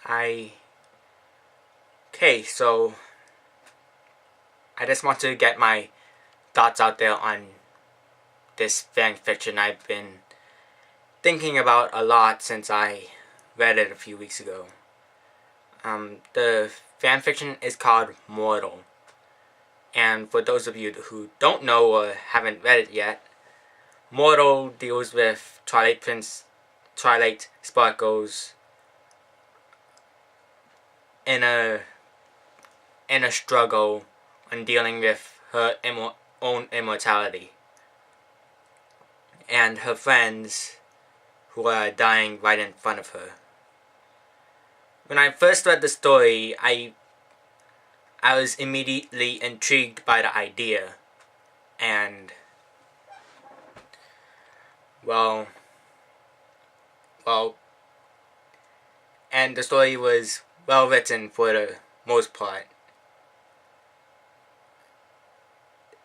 I so I just want to get my thoughts out there on this fan fiction I've been thinking about a lot since I read it a few weeks ago. The fan fiction is called Mortal, and for those of you who don't know or haven't read it yet, Mortal deals with Twilight Sparkle's inner struggle on dealing with her own immortality and her friends who are dying right in front of her. When I first read the story, I was immediately intrigued by the idea, and and the story was well written for the most part.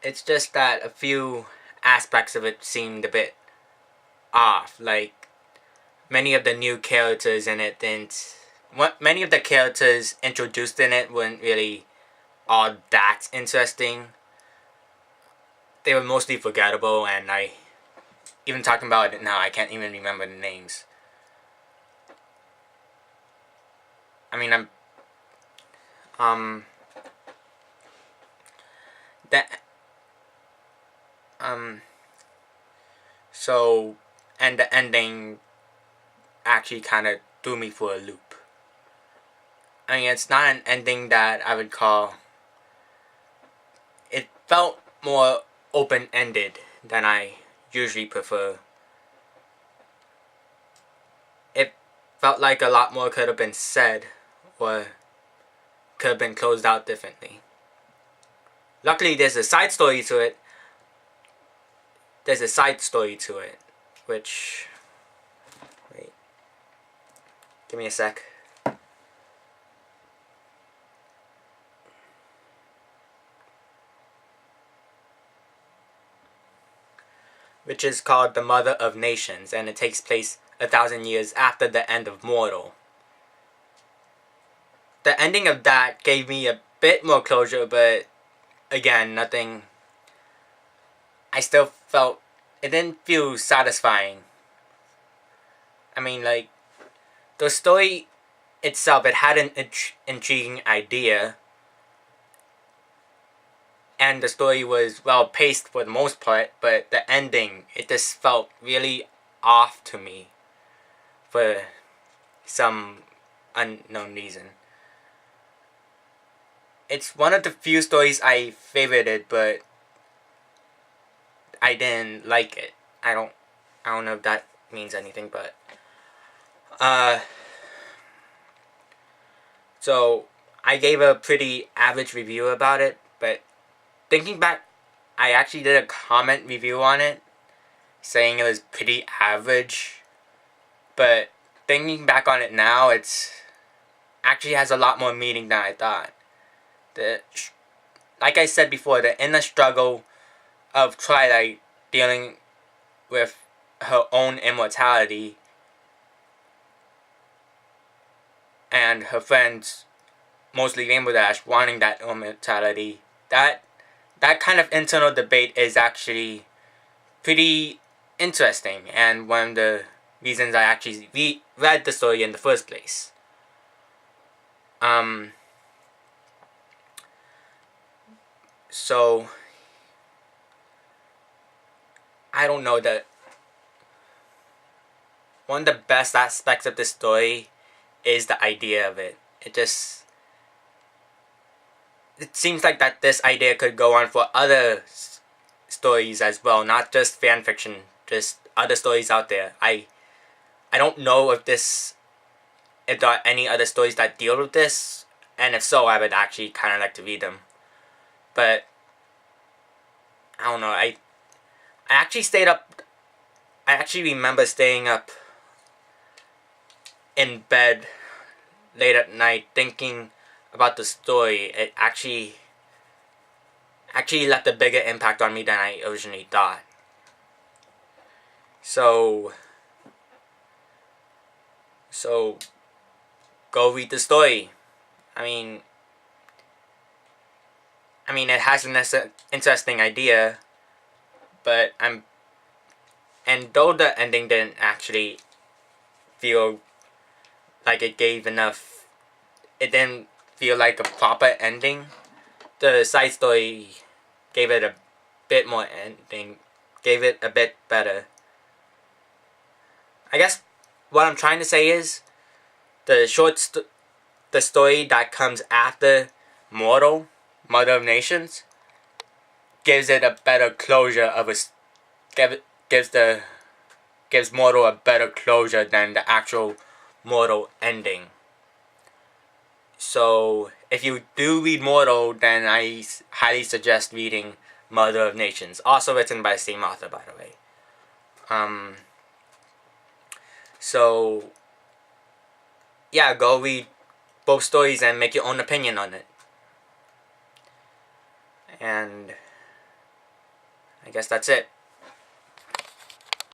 It's just that a few aspects of it seemed a bit off. Like, many of the new characters in it many of the characters introduced in it weren't really all that interesting. They were mostly forgettable, and even talking about it now, I can't even remember the names. I mean, and the ending actually kind of threw me for a loop. I mean, it's not an ending that I would call. It felt more open-ended than I usually prefer. It felt like a lot more could have been said, or could have been closed out differently. Luckily, there's a side story to it. Which... Wait. Give me a sec. Which is called The Mother of Nations, and it takes place 1,000 years after the end of Mortal. The ending of that gave me a bit more closure, but again, nothing. I still felt it didn't feel satisfying. I mean, like, the story itself, it had an intriguing idea, and the story was well paced for the most part, but the ending, it just felt really off to me for some unknown reason. It's one of the few stories I favorited, but I didn't like it. I don't know if that means anything, but so I gave a pretty average review about it, but thinking back, I actually did a comment review on it saying it was pretty average, but thinking back on it now, it's actually has a lot more meaning than I thought. Like I said before, the inner struggle of Twilight dealing with her own immortality and her friends, mostly Rainbow Dash, wanting that immortality, that kind of internal debate is actually pretty interesting, and one of the reasons I actually read the story in the first place. So I don't know, that one of the best aspects of this story is the idea of it. It seems like that this idea could go on for other stories as well, not just fan fiction, just other stories out there. I don't know if there are any other stories that deal with this, and if so, I would actually kind of like to read them. But I don't know. I actually stayed up. I actually remember staying up in bed late at night thinking about the story. It actually left a bigger impact on me than I originally thought. So go read the story. I mean, it has an interesting idea, but and though the ending didn't actually feel like it gave enough, it didn't feel like a proper ending. The side story gave it a bit more ending, gave it a bit better. I guess what I'm trying to say is the the story that comes after Mortal, Mother of Nations, gives it a better closure of gives Mortal a better closure than the actual Mortal ending. So if you do read Mortal, then I highly suggest reading Mother of Nations, also written by the same author, by the way. So yeah, go read both stories and make your own opinion on it. And I guess that's it.